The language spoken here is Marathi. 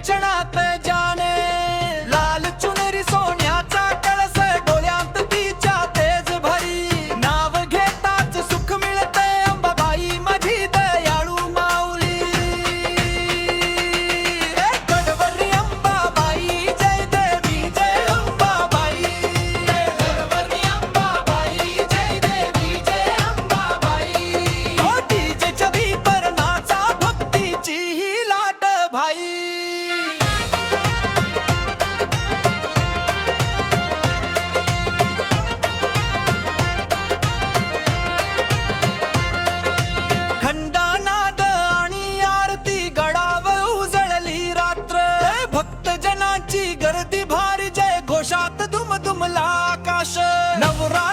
क्षणात जाणे लाल चुनरी सोन्याचा कळस डोळ्यात तिच्या तेज भरी नाव घेताच सुख मिळते अंबाबाई माझी दयाळू माऊली गडवरी अंबाबाई जय देवी जय अंबाबाई गडवरी अंबाबाई जय देवी जय अंबाबाई डीजेच्या भीतर नाचा भक्तीची ही लाट भाई खंडानाद आणि आरती गडावर उजळली रात्र भक्त जनाची गर्दी भारी जय घोषात दुमदुमला आकाश नवरा